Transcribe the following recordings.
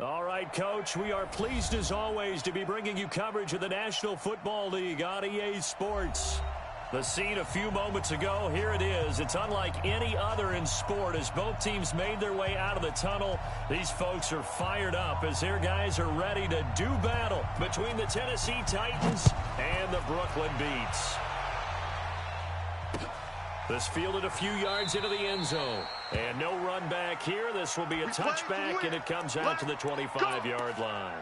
All right, Coach, we are pleased as always to be bringing you coverage of the National Football League on EA Sports. The scene a few moments ago, here it is. It's unlike any other in sport as both teams made their way out of the tunnel. These folks are fired up as their guys are ready to do battle between the Tennessee Titans and the Brooklyn Beats. This fielded a few yards into the end zone. And no run back here. This will be a touchback, and it comes out to the 25-yard line.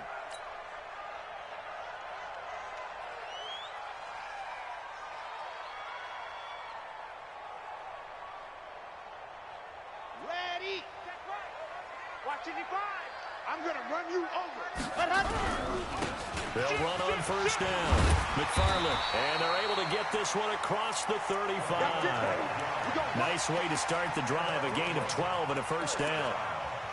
Ready. Watch it, I'm going to run you over. They'll run on first down. McFarland, and they're able to get this one across the 35. Nice way to start the drive, a gain of 12 and a first down.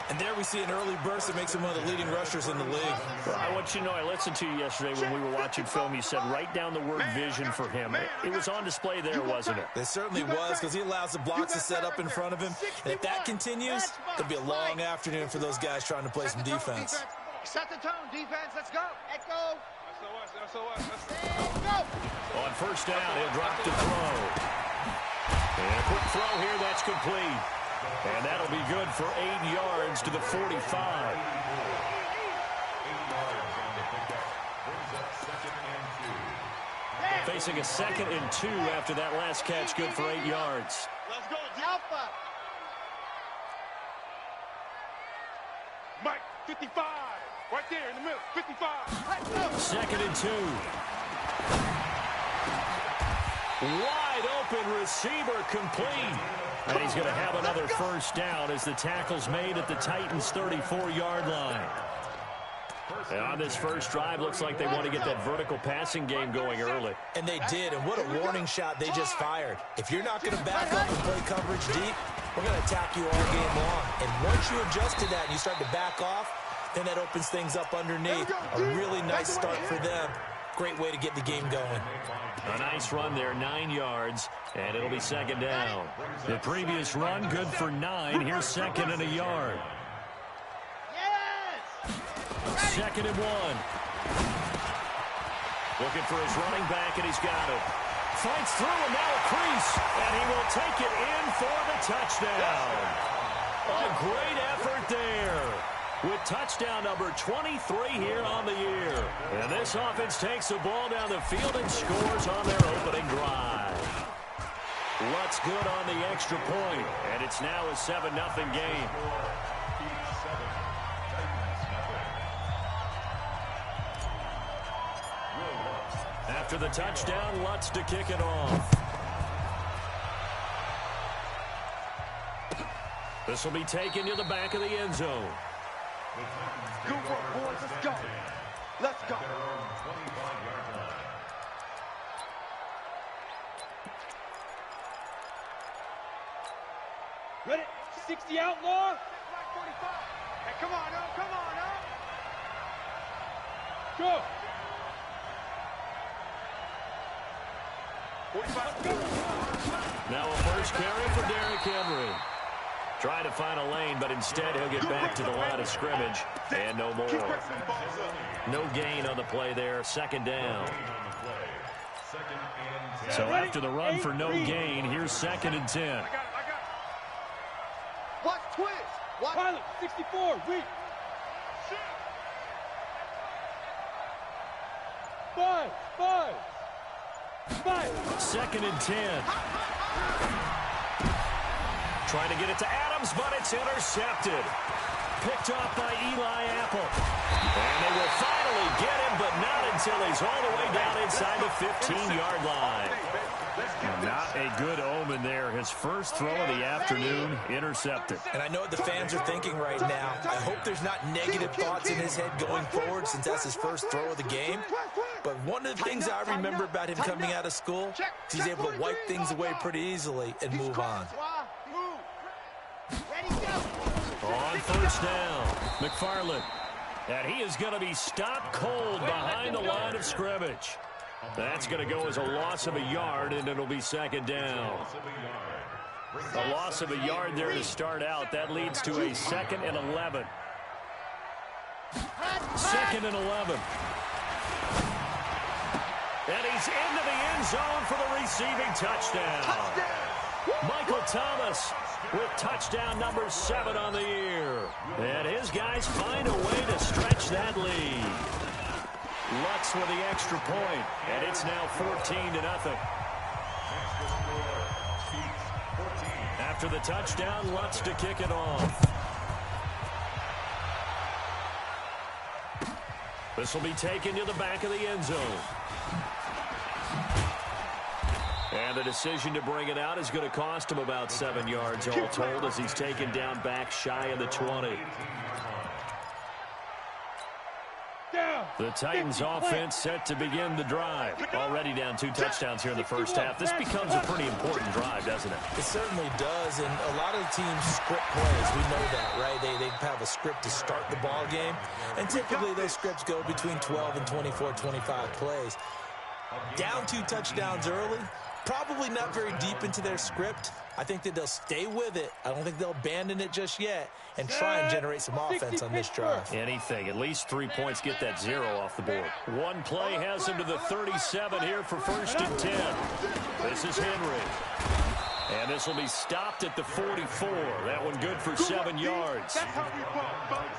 And there we see an early burst that makes him one of the leading rushers in the league. Well, I want you to know, I listened to you yesterday when we were watching film. You said write down the word vision for him. It was on display there, wasn't it? It certainly was, because he allows the blocks to set up in front of him. And if that continues, it'll be a long afternoon for those guys trying to play some defense. Set the tone, defense. Let's go. Let's go. On first down, he'll drop the throw. And a quick throw here, that's complete. And that'll be good for 8 yards to the 45. Facing a 2nd and 2 after that last catch, good for 8 yards. Let's go, Alpha. Mike, 55. Right there in the middle, 55. 2nd and 2. Wide open receiver complete. And he's going to have another first down as the tackle's made at the Titans' 34-yard line. And on this first drive, looks like they want to get that vertical passing game going early. And they did, and what a warning shot they just fired. If you're not going to back up and play coverage deep, we're going to attack you all game long. And once you adjust to that and you start to back off, then that opens things up underneath. A really nice start for them. Great way to get the game going. A nice run there, 9 yards, and it'll be 2nd down. The previous run, good for 9. Here's 2nd and a yard. 2nd and 1. Looking for his running back, and he's got it. Fights through, and now a crease, and he will take it in for the touchdown. A great effort there, with touchdown number 23 here on the year. And this offense takes the ball down the field and scores on their opening drive. Lutz good on the extra point, and it's now a 7-0 game. After the touchdown, Lutz to kick it off. This will be taken to the back of the end zone. Good work, boys. Let's go. Let's go. Ready? 60 outlaw. Hey, come on, up. Come on, up. Go. 45. Now a first carry for Derrick Henry. Trying to find a lane, but instead he'll get back to the line of scrimmage. And no more. No gain on the play there. 2nd down. So after the run for no gain, here's 2nd and 10. Watch twist. Watch. Pilot, 64. Reach. 5. 2nd and 10. Trying to get it to Adams, but it's intercepted. Picked off by Eli Apple. And they will finally get him, but not until he's all the way down inside the 15-yard line. Not a good omen there. His first throw of the afternoon intercepted. And I know what the fans are thinking right now. I hope there's not negative thoughts in his head going forward since that's his first throw of the game. But one of the things I remember about him coming out of school is he's able to wipe things away pretty easily and move on. On first down, McFarland. And he is going to be stopped cold behind the line of scrimmage. That's going to go as a loss of a yard, and it'll be 2nd down. A loss of a yard there to start out. That leads to a 2nd and 11. 2nd and 11. And he's into the end zone for the receiving touchdown. Michael Thomas with touchdown number 7 on the year. And his guys find a way to stretch that lead. Lutz with the extra point, and it's now 14-0. After the touchdown, Lutz to kick it off. This will be taken to the back of the end zone. And the decision to bring it out is going to cost him about 7 yards all told as he's taken down back shy of the 20. The Titans offense set to begin the drive. Already down 2 touchdowns here in the first half. This becomes a pretty important drive, doesn't it? It certainly does, and a lot of teams script plays. We know that, right? They have a script to start the ball game, and typically those scripts go between 12 and 24, 25 plays. Down 2 touchdowns early, probably not very deep into their script. I think that they'll stay with it. I don't think they'll abandon it just yet and try and generate some offense on this drive. Anything. At least 3 points get that 0 off the board. One play has him to the 37 here for 1st and 10. This is Henry. And this will be stopped at the 44. That one good for 7 yards.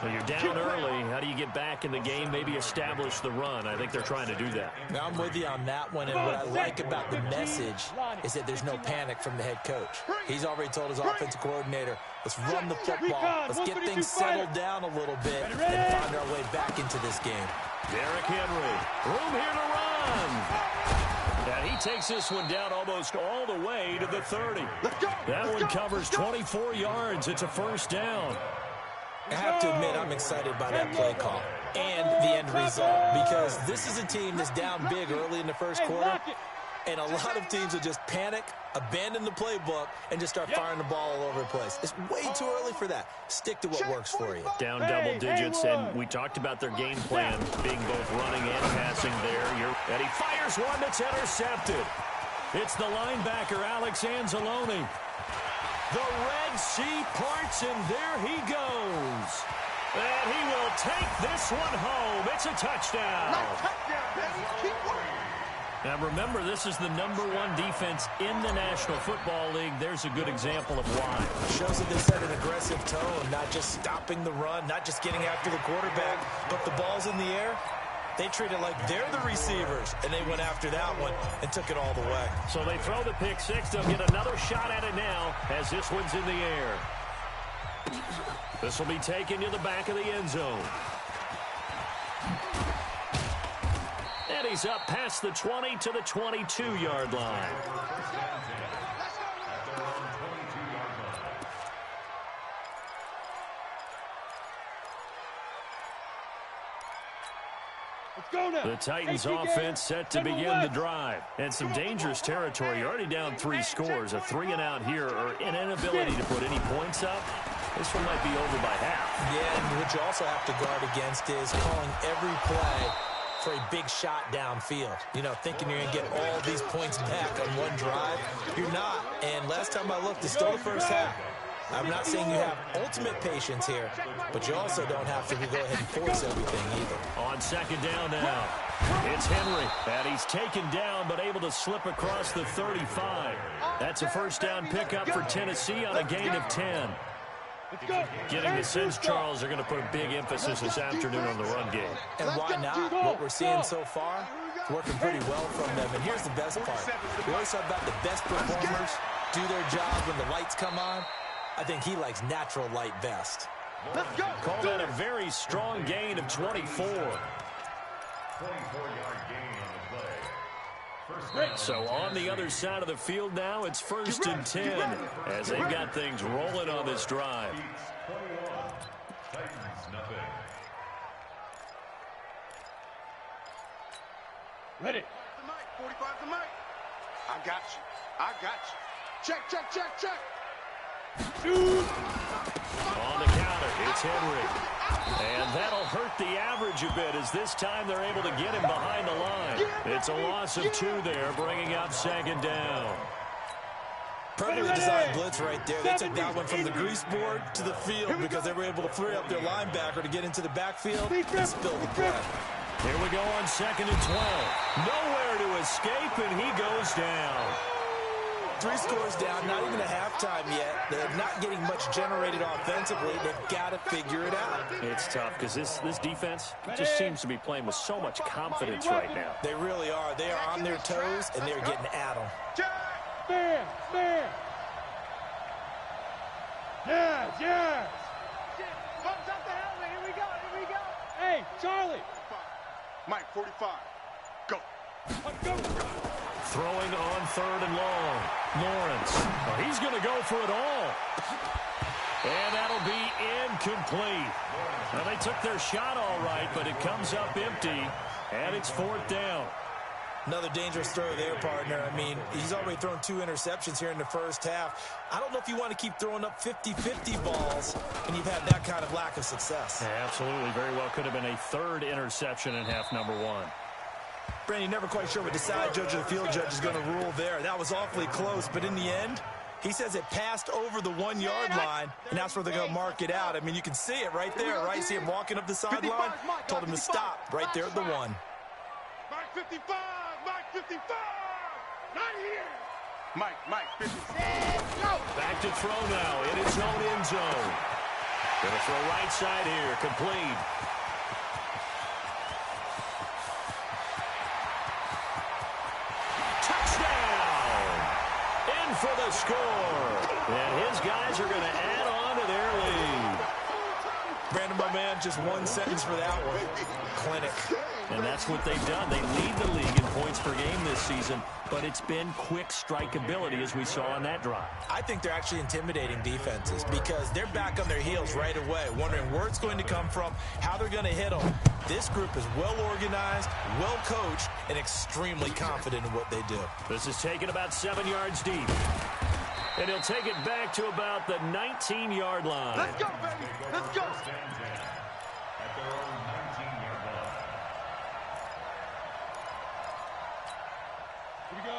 Well, you're down early. How do you get back in the game? Maybe establish the run. I think they're trying to do that. Now, I'm with you on that one, and what I like about the message is that there's no panic from the head coach. He's already told his offensive coordinator, let's run the football. Let's get things settled down a little bit and find our way back into this game. Derrick Henry, room here to run. And he takes this one down almost all the way to the 30. That one covers 24 yards. It's a 1st down. I have to admit, I'm excited by that play call and the end result because this is a team that's down big early in the first quarter, and a lot of teams will just panic, abandon the playbook, and just start firing the ball all over the place. It's way too early for that. Stick to what works for you. Down double digits, and we talked about their game plan being both running and passing there. And he fires one that's intercepted. It's the linebacker, Alex Anzalone. The Red Sea parts, and there he goes. And he will take this one home. It's a touchdown. Now, remember, this is the #1 defense in the National Football League. There's a good example of why. It shows that they set an aggressive tone, not just stopping the run, not just getting after the quarterback, but the ball's in the air. They treat it like they're the receivers, and they went after that one and took it all the way. So they throw the pick 6. They'll get another shot at it now as this one's in the air. This will be taken to the back of the end zone. And he's up past the 20 to the 22-yard line. The Titans offense set to begin the drive. And some dangerous territory. You're already down 3 scores. A 3-and-out here or an inability to put any points up. This one might be over by half. Yeah, and what you also have to guard against is calling every play for a big shot downfield. You know, thinking you're going to get all these points back on one drive. You're not. And last time I looked, it's still the first half. I'm not saying you have ultimate patience here, but you also don't have to go ahead and force everything either. On 2nd down now, it's Henry. And he's taken down but able to slip across the 35. That's a 1st down pickup for Tennessee on a gain of 10. Getting the sense, Charles, are going to put a big emphasis this afternoon on the run game. And why not? What we're seeing so far, it's working pretty well from them. And here's the best part. We always talk about the best performers do their job when the lights come on. I think he likes natural light best. Call that a very strong gain of 24. 24-yard gain on the play. So on the other side of the field now, it's 1st and 10 as they've got things rolling on this drive. 21, Titans nothing. Ready. 45 to Mike. I got you. I got you. Check, check, check, check. On the counter, it's Henry. And that'll hurt the average a bit as this time they're able to get him behind the line. It's a loss of 2 there, bringing up 2nd down. Perfectly designed blitz right there. They took that one from the grease board to the field because they were able to free up their linebacker to get into the backfield and spill the play. Here we go on 2nd and 12. Nowhere to escape, and he goes down. 3 scores down, not even a halftime yet. They're not getting much generated offensively. They've got to figure it out. It's tough because this defense just seems to be playing with so much confidence right now. They really are. They are on their toes, and they're getting at them. Fair. Yes. Bumps up the helmet. Here we go. Hey, Charlie. Mike, 45. Go. Throwing on 3rd and long. Lawrence. Oh, he's going to go for it all. And that'll be incomplete. Well, they took their shot all right, but it comes up empty, and it's 4th down. Another dangerous throw there, partner. I mean, he's already thrown 2 interceptions here in the first half. I don't know if you want to keep throwing up 50-50 balls when you've had that kind of lack of success. Yeah, absolutely. Very well could have been a 3rd interception in half number 1. Brandon, never quite sure what the side judge or the field judge is going to rule there. That was awfully close, but in the end, he says it passed over the 1-yard line, and that's where they're going to mark it out. I mean, you can see it right there, right? See him walking up the sideline? Told him to stop right there at the 1. Mike 55. Mike 55. Not here. Mike 55. Back to throw now in his own end zone. Going to throw right side here, complete. Touchdown! In for the score. And his guys are going to add on to their lead. Brandon, my man, just one sentence for that one. Clinic. And that's what they've done. They lead the league in points per game this season, but it's been quick strike ability as we saw on that drive. I think they're actually intimidating defenses because they're back on their heels right away, wondering where it's going to come from, how they're going to hit them. This group is well organized, well coached, and extremely confident in what they do. This is taken about 7 yards deep. And he'll take it back to about the 19-yard line. Let's go, baby. Let's go.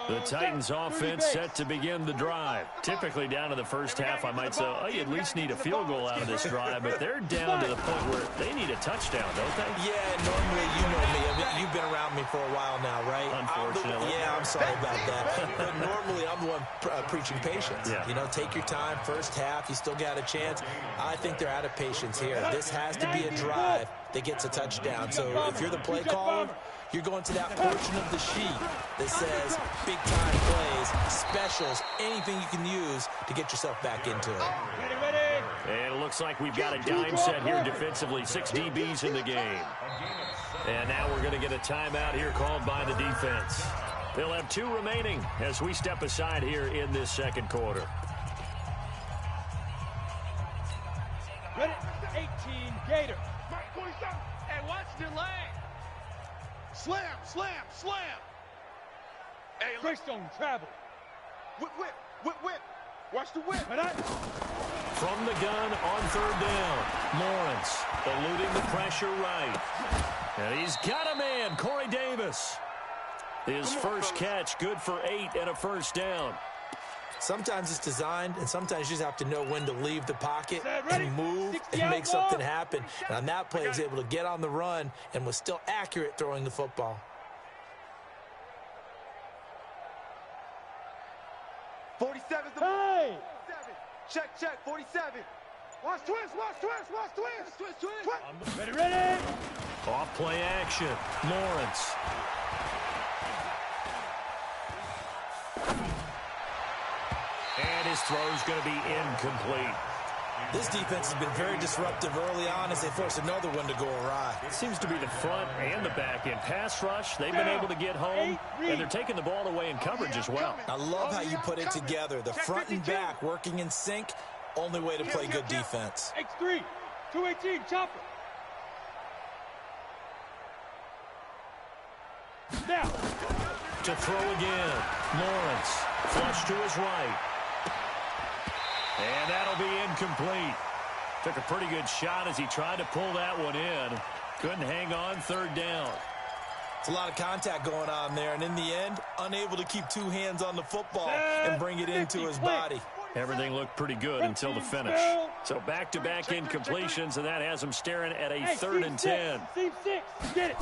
The Titans offense set to begin the drive. Typically down to the first half, I might say, oh, you at least need a field goal out of this drive, but they're down to the point where they need a touchdown, don't they? Yeah, normally, you know me. I mean, you've been around me for a while now, right? Unfortunately. I'm sorry about that. But normally, I'm the one preaching patience. Yeah. You know, take your time. First half, you still got a chance. I think they're out of patience here. This has to be a drive that gets a touchdown. So if you're the play caller, you're going to that portion of the sheet that says big-time plays, specials, anything you can use to get yourself back into it. And it looks like we've got a dime set here defensively. 6 DBs in the game. And now we're going to get a timeout here called by the defense. They'll have 2 remaining as we step aside here in this second quarter. Ready? 18 Gator. Mike 47. And watch the lane. Slam. Hey, Greystone travel. Whip. Watch the whip. From the gun on 3rd down. Lawrence eluding the pressure right. And he's got a man, Corey Davis. His first catch, good for 8 and a first down. Sometimes it's designed, and sometimes you just have to know when to leave the pocket and move and make something happen. And on that play, he was able to get on the run and was still accurate throwing the football. 47's the hey! 47. Check, 47. Watch twist. Ready. Off play action. Lawrence. And his throw's going to be incomplete. This defense has been very disruptive early on as they force another one to go awry. It seems to be the front and the back end. Pass rush, they've been able to get home, and they're taking the ball away in coverage as well. I love how you put it together. The front and back working in sync, only way to play good defense. X3, 218, chopper. Now. To throw again. Lawrence, flush to his right. And that'll be incomplete. Took a pretty good shot as he tried to pull that one in. Couldn't hang on 3rd down. It's a lot of contact going on there, and in the end, unable to keep two hands on the football and bring it into his body. Everything looked pretty good until the finish. So back-to-back incompletions, and that has him staring at a 3rd and 10. Team 6, get it.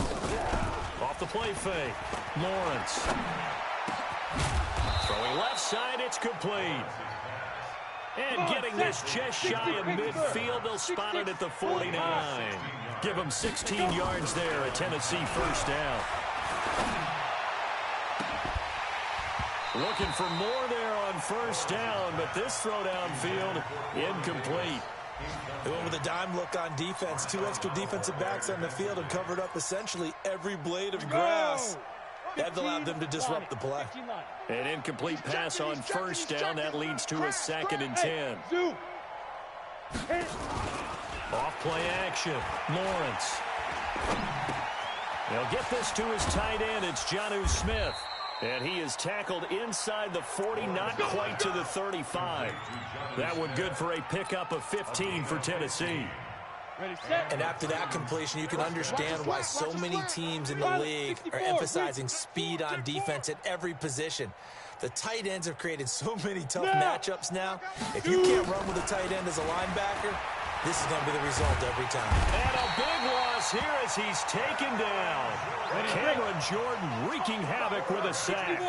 Off the play fake, Lawrence. Throwing left side, it's complete. And getting this just shy of midfield, they'll spot it at the 49. Give them 16 yards there, a Tennessee first down. Looking for more there on first down, but this throw downfield, incomplete. They went with a dime look on defense. 2 extra defensive backs on the field and covered up essentially every blade of grass. That allowed them to disrupt the play. An incomplete pass on first down. That leads to a 2nd and 10. Off play action. Lawrence. They'll get this to his tight end. It's Jonnu Smith. And he is tackled inside the 40, not quite to the 35. That one good for a pickup of 15 for Tennessee. And after that completion, you can understand why so many teams in the league are emphasizing speed on defense at every position. The tight ends have created so many tough matchups now. If you can't run with a tight end as a linebacker, this is going to be the result every time. And a big loss here as he's taken down. Cameron Jordan wreaking havoc with a sack.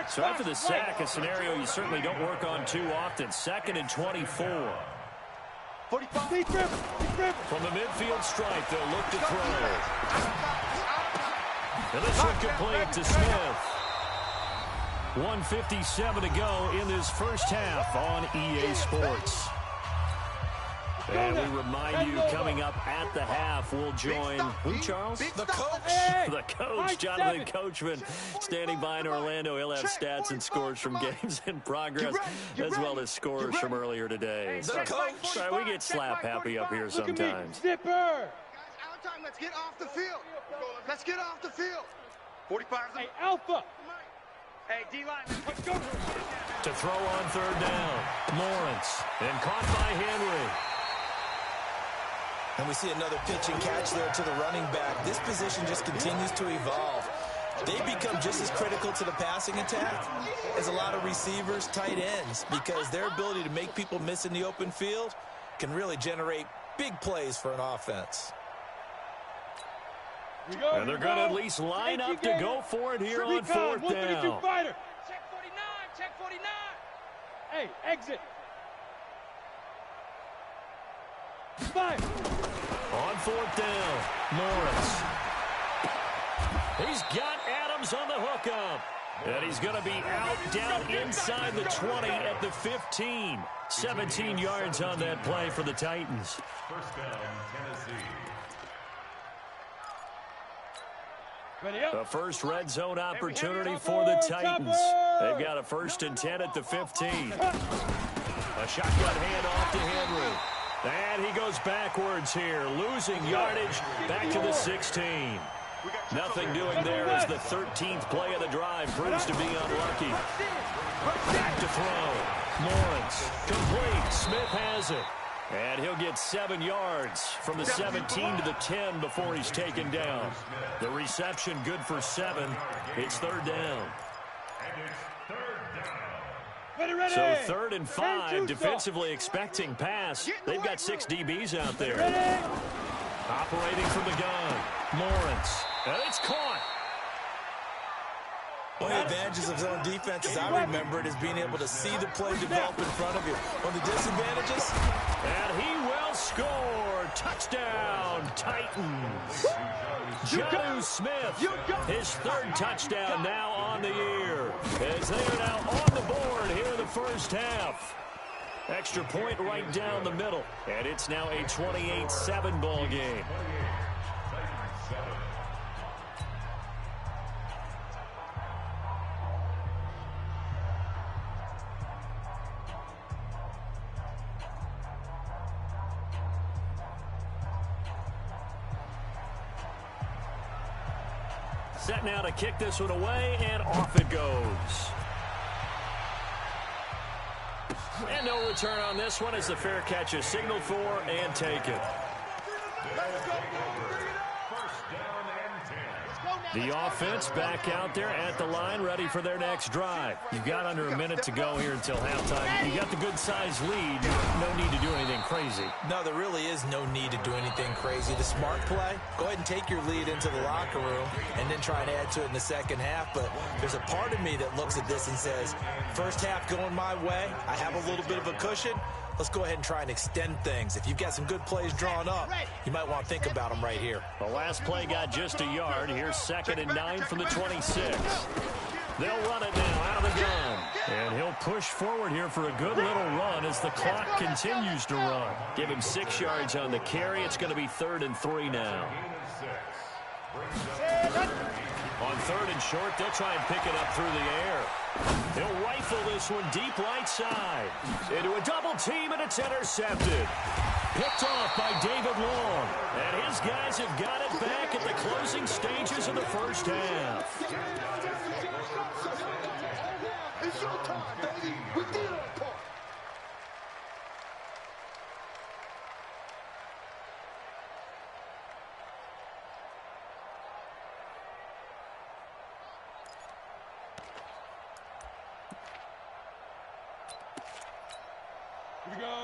So after the sack, a scenario you certainly don't work on too often. 2nd and 24. 45. From the midfield stripe, they'll look to throw. And this one complete to Smith. 1:57 to go in this first half on EA Sports. And we remind you, coming up at the half, we'll join, who, Charles? The coach. The coach, Jonathan Coachman, standing by in Orlando. He'll have stats and scores from games in progress, as well as scores from earlier today. The coach. Right, we get slap happy up here sometimes. Zipper. Guys, out of time. Let's get off the field. Let's get off the field. 45. Hey, Alpha. Hey, D-line. Let's go. To throw on 3rd down, Lawrence, and caught by Henry. And we see another pitch and catch there to the running back. This position just continues to evolve. They become just as critical to the passing attack as a lot of receivers, tight ends, because their ability to make people miss in the open field can really generate big plays for an offense. And they're going to at least line up to go for it here on 4th down. Fighter. Check 49. Check 49. Hey, exit. 5. On 4th down, Lawrence. He's got Adams on the hookup. And he's going to be out down inside the 20 at the 15. 17 yards on that play for the Titans. First down, Tennessee. The first red zone opportunity for the Titans. They've got a 1st and 10 at the 15. A shotgun handoff to Henry. And he goes backwards here, losing yardage back to the 16. Nothing doing there as the 13th play of the drive proves to be unlucky. Back to throw. Lawrence, complete. Smith has it. And he'll get 7 yards from the 17 to the 10 before he's taken down. The reception good for 7. It's 3rd down. So 3rd and 5, defensively expecting pass. They've got 6 DBs out there. Operating from the gun, Lawrence. And it's caught. One of the advantages of zone defense, as I remember it, is being able to see the play develop in front of you. One of the disadvantages? And he will score. Touchdown, Titans. Jonnu Smith, his 3rd touchdown now on the year, as they are now on the board here in the first half. Extra point right down the middle, and it's now a 28-7 ball game. Set now to kick this one away, and off it goes. And no return on this one as the fair catch is signaled for and taken. First down and 10. The offense back out there at the line, ready for their next drive. You've got under a minute to go here until halftime. You got the good-sized lead. No need to do anything crazy. No, there really is no need to do anything crazy. The smart play, go ahead and take your lead into the locker room and then try and add to it in the second half. But there's a part of me that looks at this and says, first half going my way, I have a little bit of a cushion. Let's go ahead and try and extend things. If you've got some good plays drawn up, you might want to think about them right here. The last play got just a yard. Here's 2nd and 9 from the 26. They'll run it now out of the gun. And he'll push forward here for a good little run as the clock continues to run. Give him 6 yards on the carry. It's going to be 3rd and 3 now. On 3rd and short, they'll try and pick it up through the air. He'll rifle this one deep right side. Into a double team, and it's intercepted. Picked off by David Long. And his guys have got it back at the closing stages of the first half. It's your time, baby. We did our part.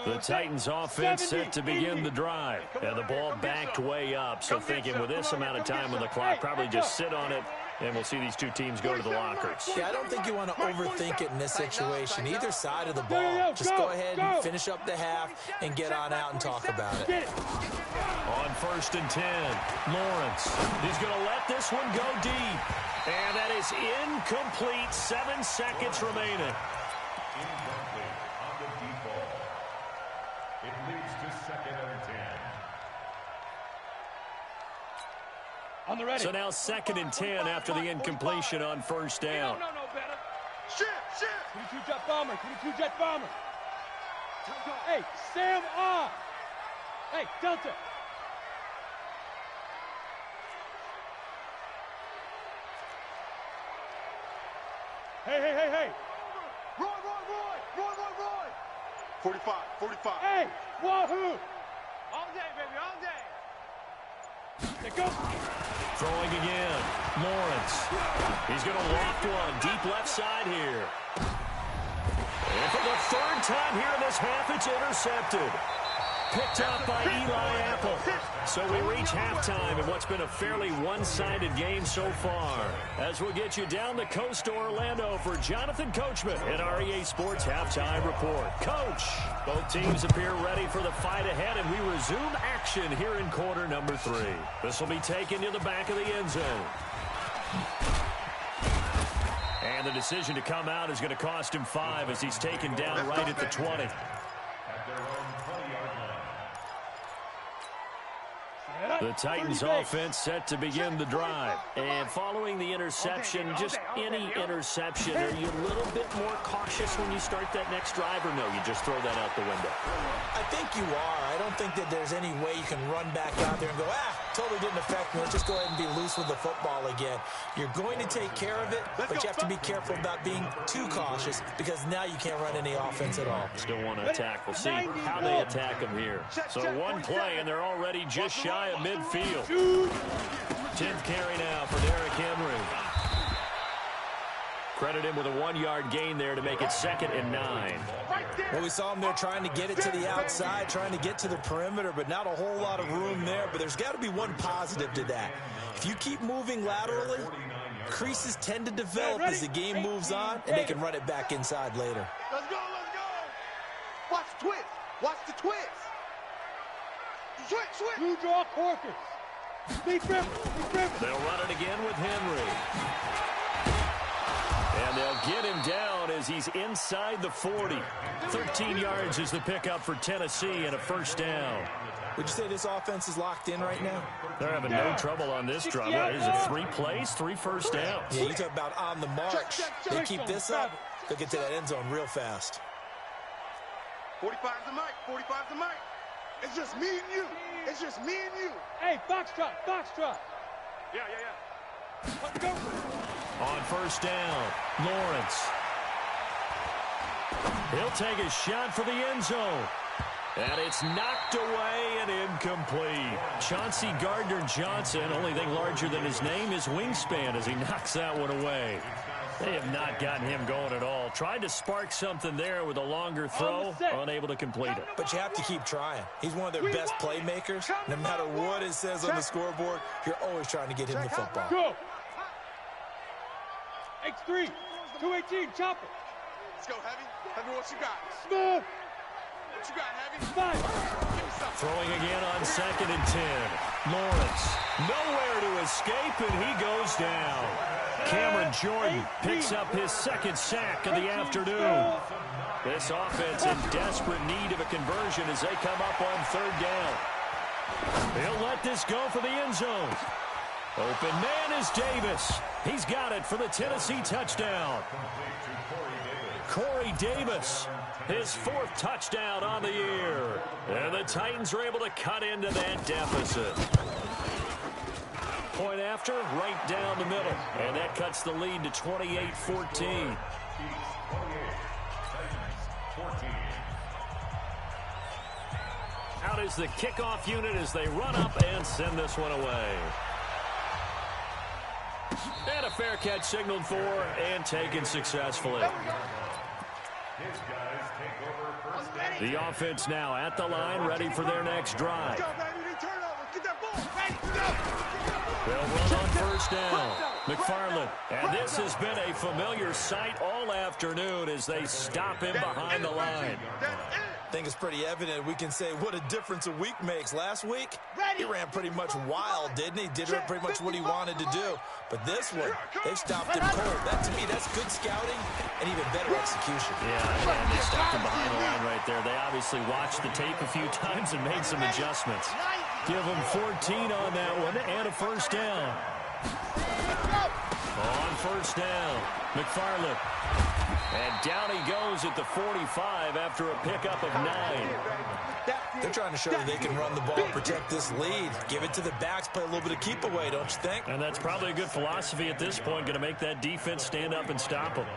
The Titans offense set to begin the drive. And the ball backed way up. So thinking with this amount of time on the clock, probably just sit on it, and we'll see these two teams go to the lockers. Yeah, I don't think you want to overthink it in this situation. Either side of the ball. Just go ahead and finish up the half and get on out and talk about it. On 1st and 10, Lawrence. He's going to let this one go deep. And that is incomplete. 7 seconds remaining. It leads to 2nd and 10. On the ready. So now 2nd and 10 after the incompletion on 1st down. No better. Shit. 22 jet bomber. 22 jet bomber. Hey, Sam off. Hey, Delta. Hey. Roy. 45. Hey, wahoo. All day, baby, all day. There goes. Throwing again. Lawrence. He's going to loft one deep left side here. And for the 3rd time here in this half, it's intercepted. Picked up by Eli Apple. So we reach halftime in what's been a fairly one-sided game so far. As we'll get you down the coast to Orlando for Jonathan Coachman in our EA Sports Halftime Report. Coach, both teams appear ready for the fight ahead, and we resume action here in quarter number 3. This will be taken to the back of the end zone. And the decision to come out is going to cost him 5 as he's taken down right at the 20. The Titans offense set to begin the drive. And following the interception, just any interception, are you a little bit more cautious when you start that next drive, or no, you just throw that out the window? I think you are. I don't think that there's any way you can run back out there and go, totally didn't affect me. Let's just go ahead and be loose with the football again. You're going to take care of it, but you have to be careful about being too cautious because now you can't run any offense at all. Still want to attack. We'll see how they attack him here. So one play, and they're already just shy of midfield. 10th carry now for Derrick Henry. Credit him with a 1-yard gain there to make it 2nd and 9. Well, we saw him there trying to get it to the outside, trying to get to the perimeter, but not a whole lot of room there. But there's got to be one positive to that. If you keep moving laterally, creases tend to develop as the game moves on, and they can run it back inside later. Let's go. Watch the twist. Switch. You draw Corkers. Be careful. They'll run it again with Henry. And they'll get him down as he's inside the 40. 13 yards is the pickup for Tennessee and a 1st down. Would you say this offense is locked in right now? They're having no trouble on this drive. There's a 3 plays, 3 first downs. Yeah, you talk about on the march. They keep this up, they'll get to that end zone real fast. 45's the mic. It's just me and you. Hey, Foxtrot. Yeah. Let's go. On 1st down, Lawrence. He'll take a shot for the end zone. And it's knocked away and incomplete. Chauncey Gardner-Johnson, only thing larger than his name is wingspan as he knocks that one away. They have not gotten him going at all. Tried to spark something there with a longer throw, unable to complete it. But you have to keep trying. He's one of their best playmakers. No matter what it says on the scoreboard, you're always trying to get him the football. Go. X3, 218, chopper. Let's go, Heavy. Heavy, what you got? Smooth. What you got, Heavy? Nice. Give me something. Throwing again on 2nd and 10. Lawrence, nowhere to escape, and he goes down. Cameron Jordan picks up his 2nd sack of the afternoon. This offense in desperate need of a conversion as they come up on 3rd down. He'll let this go for the end zone. Open man is Davis. He's got it for the Tennessee touchdown. Corey Davis, his 4th touchdown on the year. And the Titans are able to cut into that deficit. Point after, right down the middle. And that cuts the lead to 28-14. Out is the kickoff unit as they run up and send this one away. And a fair catch signaled for and taken successfully. The offense now at the line, ready for their next drive. They'll run on 1st down. McFarland. And this has been a familiar sight all afternoon as they stop him behind the line. I think it's pretty evident we can say what a difference a week makes. Last week, he ran pretty much wild, didn't he? Did pretty much what he wanted to do. But this one, they stopped him cold. That, to me, that's good scouting and even better execution. Yeah, and they stopped him behind the line right there. They obviously watched the tape a few times and made some adjustments. Give him 14 on that one and a 1st down. On 1st down, McFarland. And down he goes at the 45 after a pickup of 9. They're trying to show you they can run the ball and protect this lead. Give it to the backs, play a little bit of keep away, don't you think? And that's probably a good philosophy at this point, going to make that defense stand up and stop them.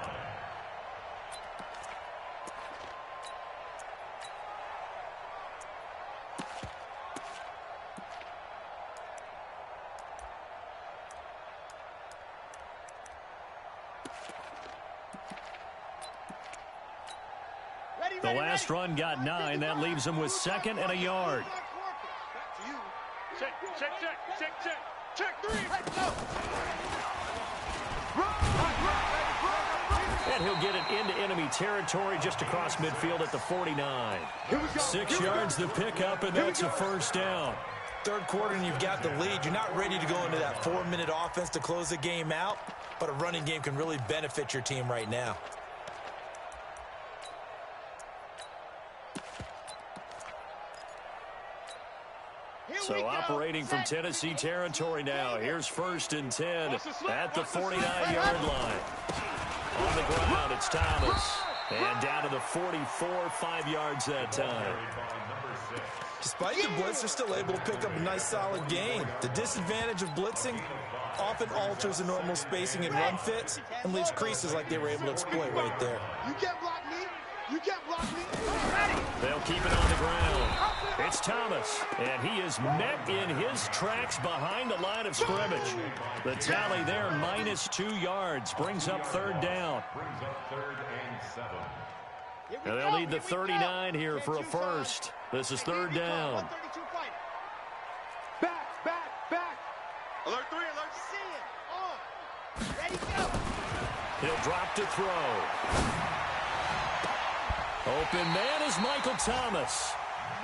The last run got 9. That leaves him with 2nd and a yard. Check, check, check, check, check. Check 3. Let's go. And he'll get it into enemy territory just across midfield at the 49. 6 yards the pickup, and that's a 1st down. 3rd quarter and you've got the lead. You're not ready to go into that 4-minute offense to close the game out, but a running game can really benefit your team right now. So operating from Tennessee territory now. Here's 1st and 10 at the 49-yard line. On the ground, it's Thomas. And down to the 44, 5 yards that time. Despite the blitz, they're still able to pick up a nice, solid gain. The disadvantage of blitzing often alters the normal spacing and run fits and leaves creases like they were able to exploit right there. You can't block me. You can't block me. They'll keep it on the ground. It's Thomas, and he is met in his tracks behind the line of scrimmage. The tally there, -2 yards, brings up 3rd down. And they'll need the 39 here for a 1st. This is 3rd down. Back. Alert 3, alert. See it. On. Ready, go. He'll drop to throw. Open man is Michael Thomas.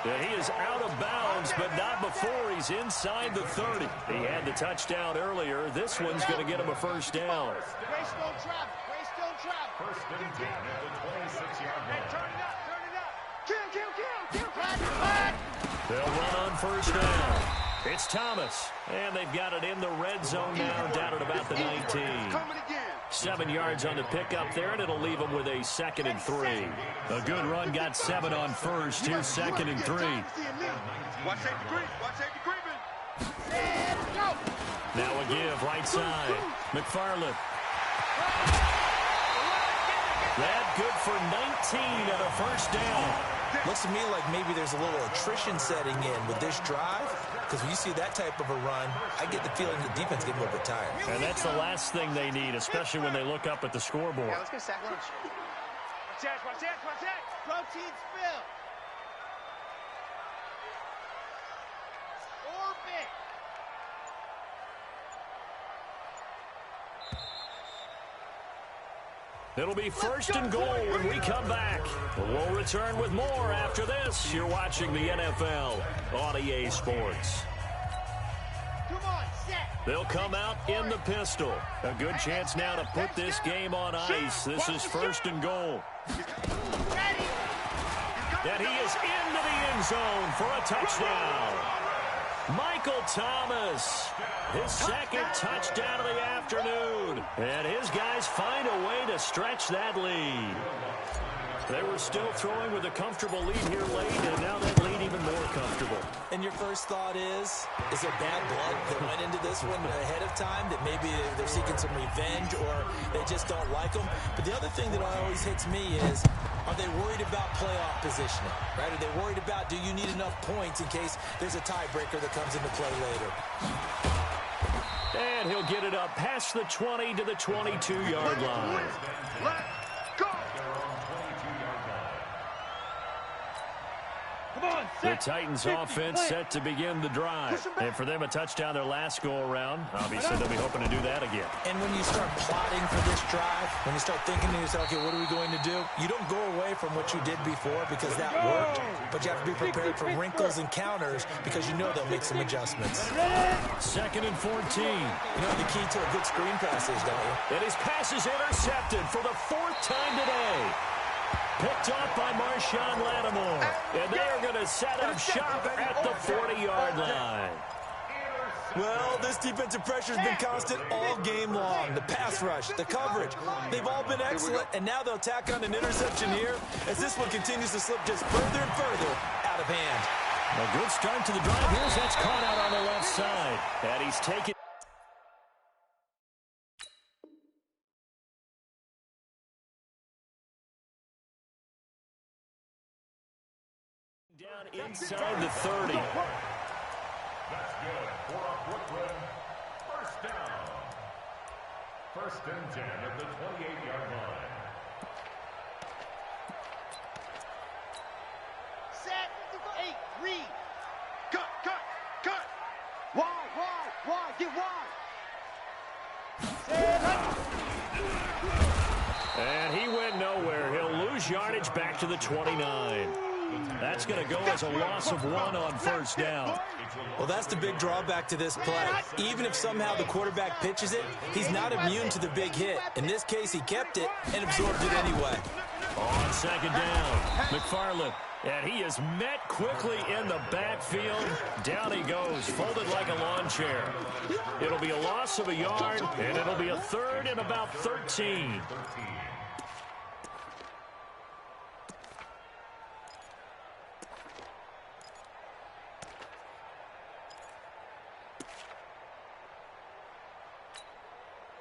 And he is out of bounds, but not before he's inside the 30. He had the touchdown earlier. This one's going to get him a 1st down. Grace don't travel. Grace don't travel. 1st and 10 at the 26-yard line. Turn it up. Kill. They'll run on 1st down. It's Thomas. And they've got it in the red zone now, down at about the 19. 7 yards on the pickup there, and it'll leave them with a 2nd and 3. A good run got 7 on 1st. Here's 2nd and 3. Watch safety creeping. Now a give, right side. McFarland. That good for 19 and a 1st down. Looks to me like maybe there's a little attrition setting in with this drive, because when you see that type of a run, I get the feeling the defense getting a little bit tired. And that's the last thing they need, especially when they look up at the scoreboard. Yeah, let's get a sack lunch. Watch that, watch that, watch that. Protein spill. Orbit. It'll be first and goal when we come back. We'll return with more after this. You're watching the NFL on EA Sports. Come on, set. They'll come out in the pistol. A good chance now to put this game on ice. This is first and goal. Ready. And he is into the end zone for a touchdown. Michael Thomas, his second touchdown of the afternoon. And his guys find a way to stretch that lead. They were still throwing with a comfortable lead here late, and now that lead even more comfortable. And your first thought is there bad blood that went into this one ahead of time, that maybe they're seeking some revenge or they just don't like them? But the other thing that always hits me is, are they worried about playoff positioning, right? Are they worried about, do you need enough points in case there's a tiebreaker that comes into play later? And he'll get it up past the 20 to the 22-yard line. Let's go. Come on, The Titans offense set to begin the drive. And for them, a touchdown their last go-around. Obviously, they'll be hoping to do that again. And when you start plotting for this drive, when you start thinking to yourself, okay, what are we going to do? You don't go away from what you did before because that worked, but you have to be prepared for wrinkles and counters because you know they'll make some adjustments. Second and 14. You know the key to a good screen pass is, don't you? And his pass is intercepted for the fourth time today. Picked off by Marshawn Lattimore. And they are going to set up shop at the 40-yard line. Well, this defensive pressure has been constant all game long. The pass rush, the coverage, they've all been excellent, and now they'll tack on an interception here as this one continues to slip just further and further out of hand. A good start to the drive. Here's that's caught out on the left side. And he's taken down inside the 30. That's good for Brooklyn. First down. First and 10 at the 28-yard line. Set. 8. Read. Cut, cut, cut. Wide, get wide. And he went nowhere. He'll lose yardage back to the 29. That's going to go as a loss of 1 on first down. Well, that's the big drawback to this play. Even if somehow the quarterback pitches it, he's not immune to the big hit. In this case, he kept it and absorbed it anyway. On second down, McFarland. And he is met quickly in the backfield. Down he goes, folded like a lawn chair. It'll be a loss of a yard, and it'll be a third and about 13.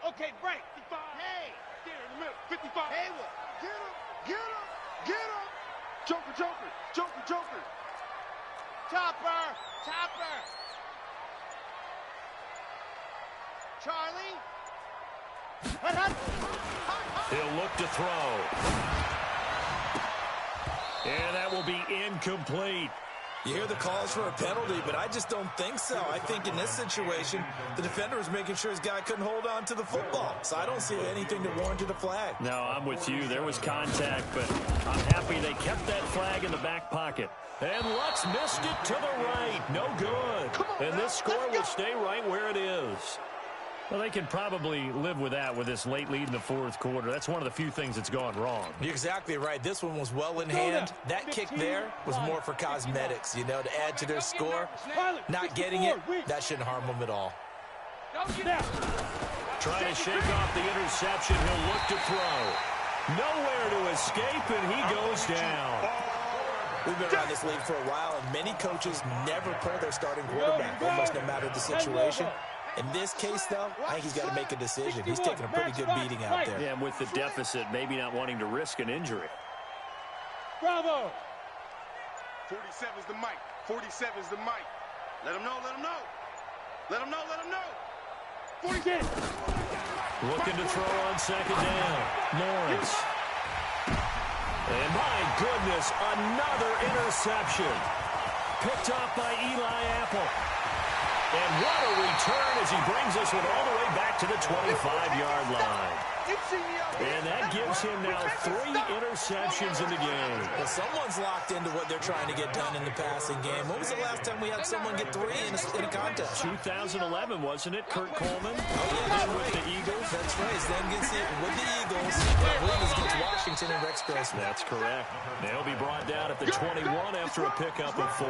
Okay, break. 55. Hey. Get in the middle. 55. Haywood. Get him, get him, get him. Joker, Joker, Joker, Joker. Topper. Topper. Charlie. He'll look to throw. And that will be incomplete. You hear the calls for a penalty, but I just don't think so. I think in this situation, the defender was making sure his guy couldn't hold on to the football. So I don't see anything that warranted a flag. No, I'm with you. There was contact, but I'm happy they kept that flag in the back pocket. And Lutz missed it to the right. No good. And this score will stay right where it is. Well, they can probably live with that with this late lead in the fourth quarter. That's one of the few things that's gone wrong. You're exactly right. This one was well in hand. That kick there was more for cosmetics, you know, to add to their score. Not getting it, that shouldn't harm them at all. Trying to shake off the interception. He'll look to throw. Nowhere to escape, and he goes down. We've been around this league for a while, and many coaches never pull their starting quarterback, almost no matter the situation. In this case, though, I think he's got to make a decision. He's taking a pretty good beating out there. Yeah, and with the deficit, maybe not wanting to risk an injury. Bravo. 47's the mic. 47's the mic. Let him know, let him know. Let him know, let him know. 47. Looking to throw on second down. Lawrence. And my goodness, another interception. Picked off by Eli Apple. And what a return as he brings us one all the way back to the 25-yard line. And that gives him now 3 interceptions in the game. Well, someone's locked into what they're trying to get done in the passing game. When was the last time we had someone get 3 in a contest? 2011, wasn't it? Kurt Coleman. Oh, yeah, that's with right. the Eagles. That's right. Then gets it with the Eagles. I believe it's against Washington and Rex Grossman. That's correct. They'll be brought down at the 21 after a pickup of 4.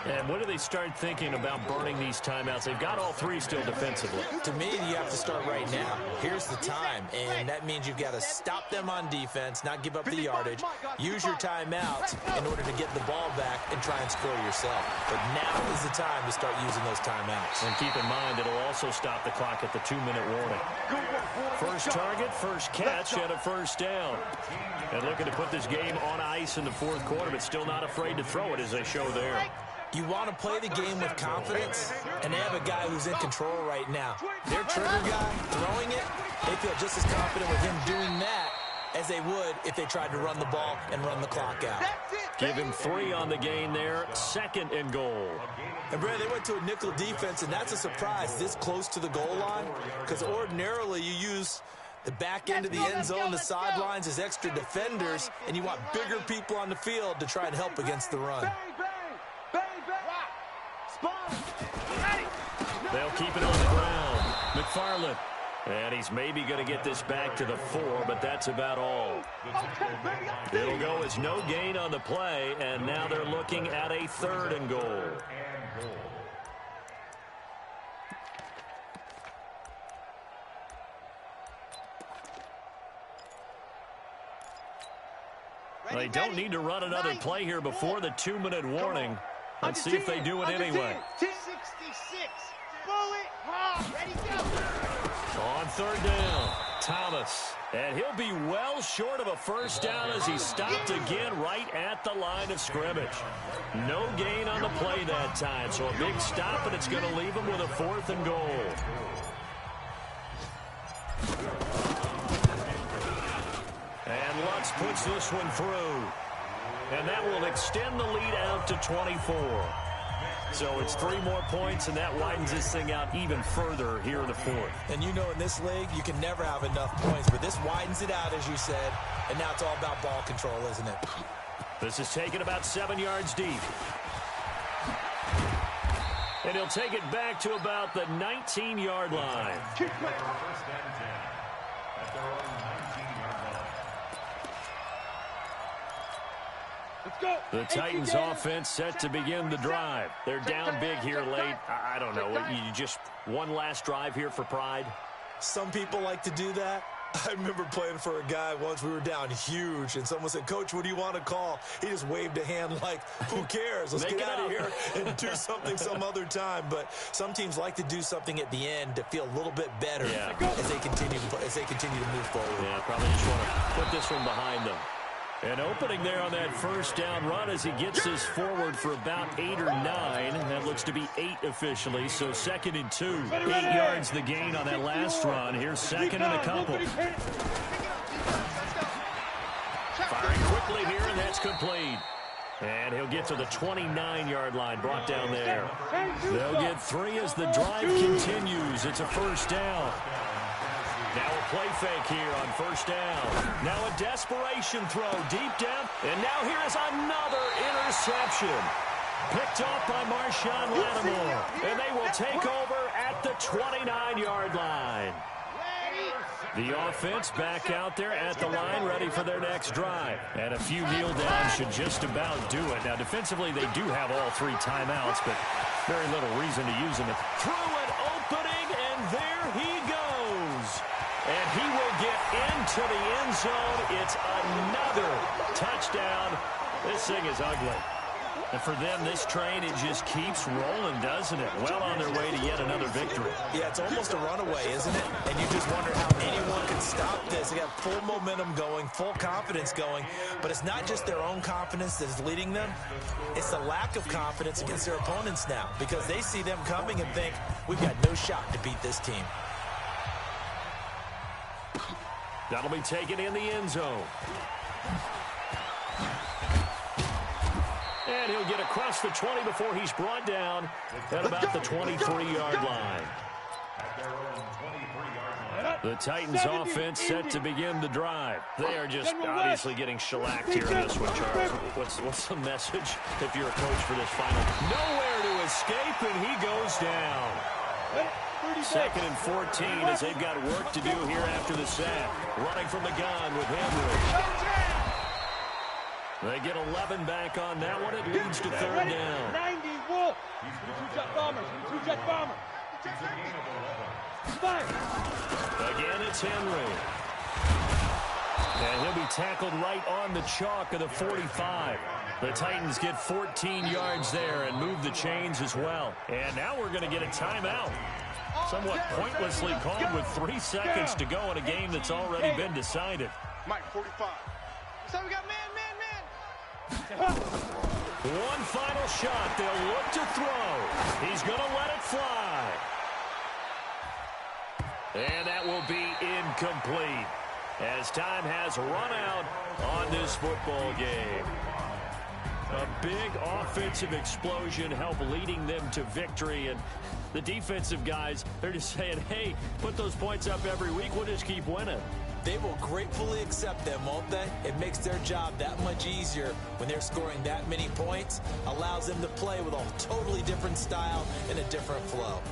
And when do they start thinking about burning these timeouts? They've got all 3 still defensively. To me, you have to start right now. Here's the time, and that means you've got to stop them on defense, not give up the yardage, use your timeouts in order to get the ball back and try and score yourself. But now is the time to start using those timeouts. And keep in mind, it'll also stop the clock at the 2-minute warning. First target, first catch, and a first down. And looking to put this game on ice in the 4th quarter, but still not afraid to throw it as they show there. You want to play the game with confidence, and they have a guy who's in control right now. Their trigger guy throwing it, they feel just as confident with him doing that as they would if they tried to run the ball and run the clock out. Give him 3 on the gain there, 2nd and goal. And, Brad, they went to a nickel defense, and that's a surprise this close to the goal line, because ordinarily you use the back end of the end zone, the sidelines as extra defenders, and you want bigger people on the field to try and help against the run. They'll keep it on the ground. McFarland. And he's maybe going to get this back to the 4, but that's about all. It'll go as no gain on the play, and now they're looking at a 3rd and goal. They don't need to run another play here before the 2-minute warning. Let's see if they do it anyway. 66. Bullet. Ready, go. On 3rd down, Thomas. And he'll be well short of a first down as he stopped again right at the line of scrimmage. No gain on the play that time, so a big stop, and it's going to leave him with a 4th and goal. And Lutz puts this one through. And that will extend the lead out to 24. So it's 3 more points, and that widens this thing out even further here in the 4th. And you know in this league, you can never have enough points, but this widens it out, as you said, and now it's all about ball control, isn't it? This is taken about 7 yards deep. And he'll take it back to about the 19-yard line. First and 10 at their own 19-yard line. Let's go. The Titans offense set to begin the drive. They're down big here late. I don't know. You just one last drive here for pride? Some people like to do that. I remember playing for a guy once. We were down huge, and someone said, "Coach, what do you want to call?" He just waved a hand like, who cares? Let's get out of here and do something some other time. But some teams like to do something at the end to feel a little bit better as they continue to move forward. Yeah, probably just want to put this one behind them. An opening there on that first down run as he gets this forward for about 8 or 9. That looks to be 8 officially, so 2nd and 2. 8 yards the gain on that last run. Here's 2nd and a couple. Firing quickly here, and that's complete. And he'll get to the 29-yard line, brought down there. They'll get 3 as the drive continues. It's a first down. Now a play fake here on first down. Now a desperation throw deep down. And now here is another interception. Picked off by Marshawn Lattimore. And they will take over at the 29-yard line. The offense back out there at the line, ready for their next drive. And a few kneel downs should just about do it. Now, defensively, they do have all 3 timeouts, but very little reason to use them. Through an opening, and there he goes. And he will get into the end zone. It's another touchdown. This thing is ugly. And for them, this train, it just keeps rolling, doesn't it? Well on their way to yet another victory. Yeah, it's almost a runaway, isn't it? And you just wonder how anyone can stop this. They got full momentum going, full confidence going. But it's not just their own confidence that is leading them. It's the lack of confidence against their opponents now, because they see them coming and think, we've got no shot to beat this team. That'll be taken in the end zone. And he'll get across the 20 before he's brought down at about the 23-yard line. The Titans offense set to begin the drive. They are just obviously getting shellacked here in this one, Charles. What's the message if you're a coach for this final? Nowhere to escape, and he goes down. 2nd and 14 as they've got work to do here after the sack. Running from the gun with Henry. They get 11 back on that one. It leads to 3rd down. 90, Wolf. Two-jet bombers. Two-jet bomber. Again, it's Henry. And he'll be tackled right on the chalk of the 45. The Titans get 14 yards there and move the chains as well. And now we're going to get a timeout. Somewhat pointlessly called with 3 seconds to go in a game that's already been decided. Mike, 45. So we got man. One final shot. They'll look to throw. He's going to let it fly. And that will be incomplete as time has run out on this football game. A big offensive explosion helped leading them to victory. And the defensive guys, they're just saying, hey, put those points up every week. We'll just keep winning. They will gratefully accept them, won't they? It makes their job that much easier when they're scoring that many points. Allows them to play with a totally different style and a different flow.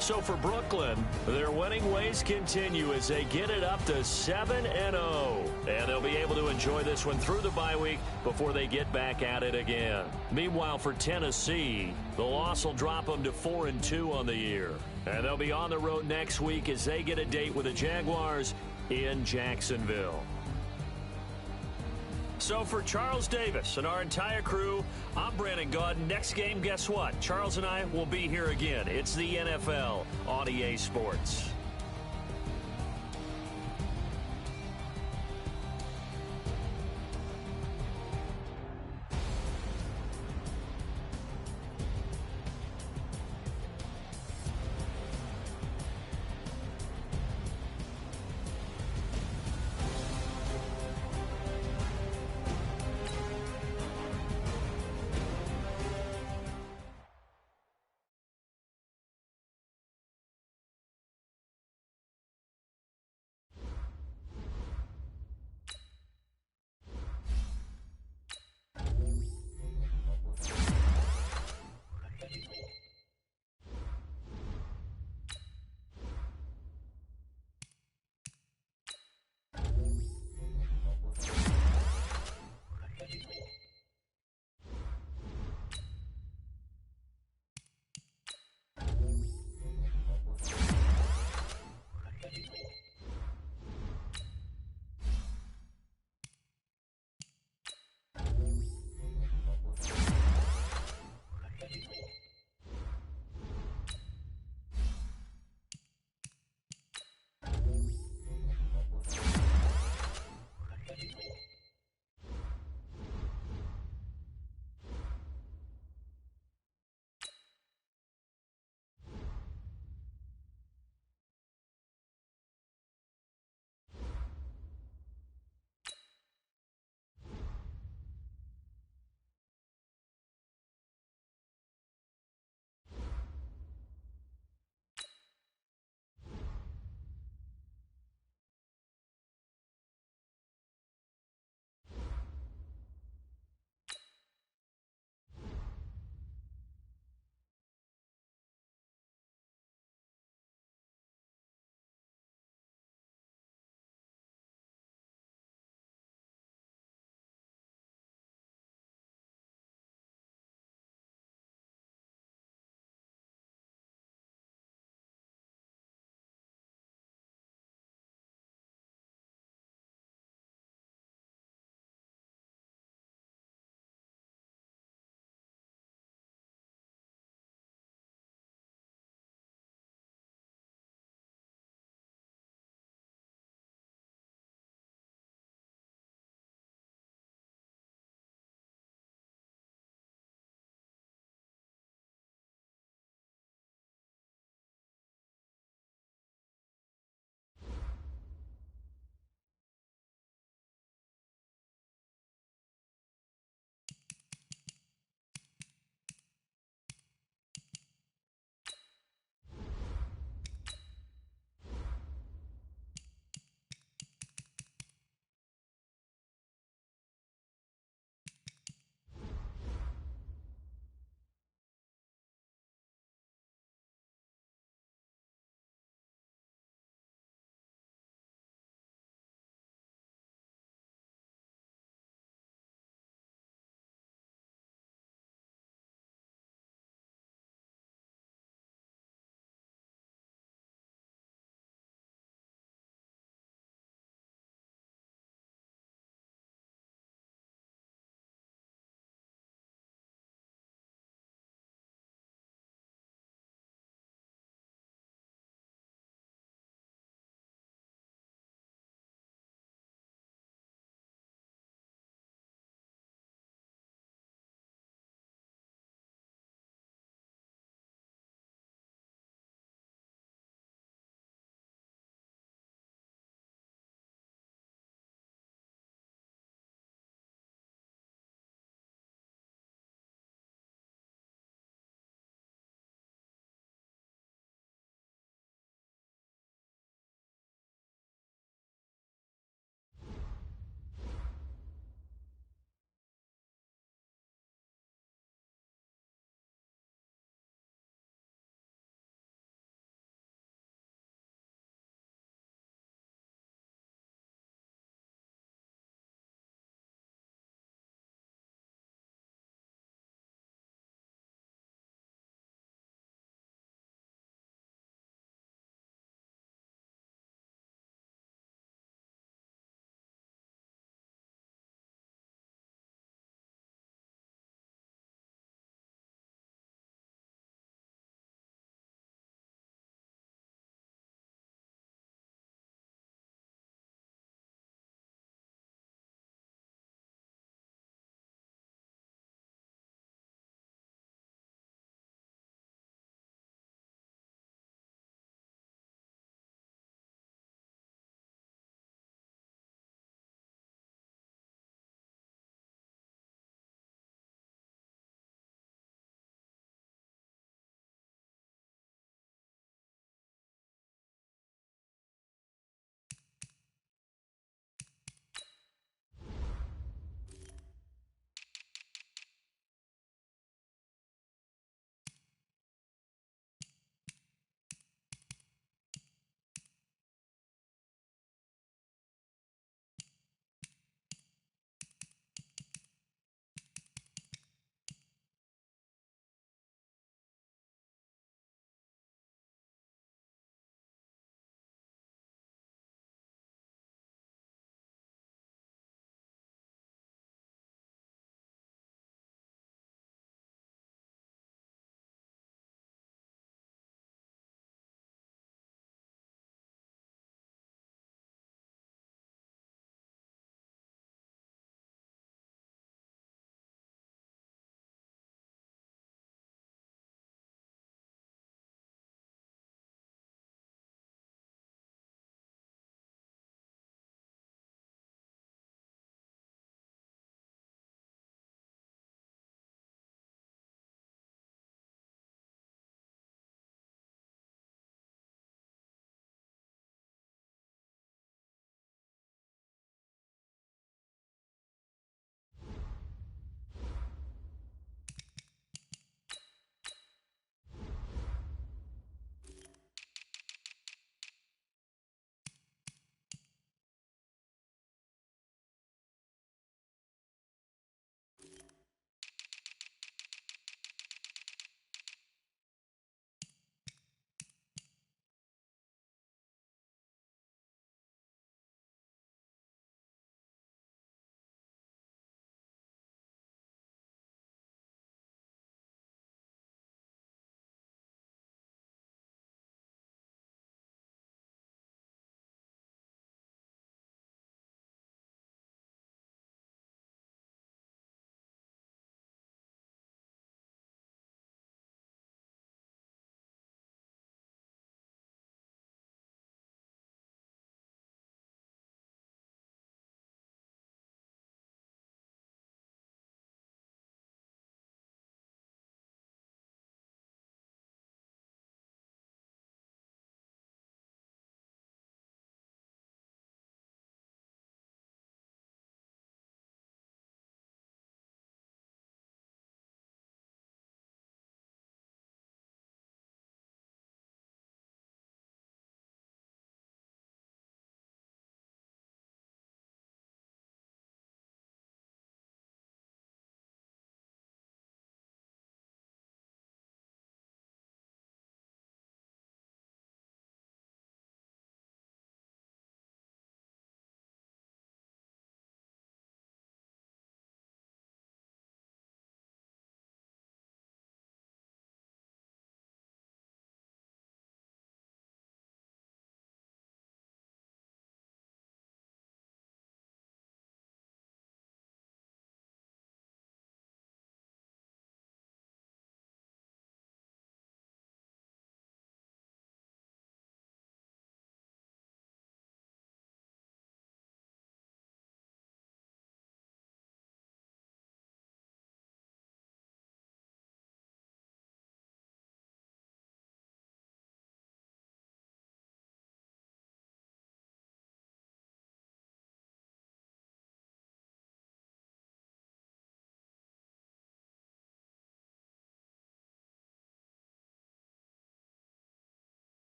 So for Brooklyn, their winning ways continue as they get it up to 7-0. And they'll be able to enjoy this one through the bye week before they get back at it again. Meanwhile, for Tennessee, the loss will drop them to 4-2 on the year. And they'll be on the road next week as they get a date with the Jaguars in Jacksonville. So for Charles Davis and our entire crew, I'm Brandon Gaudin. Next game, guess what? Charles and I will be here again. It's the NFL on EA Sports.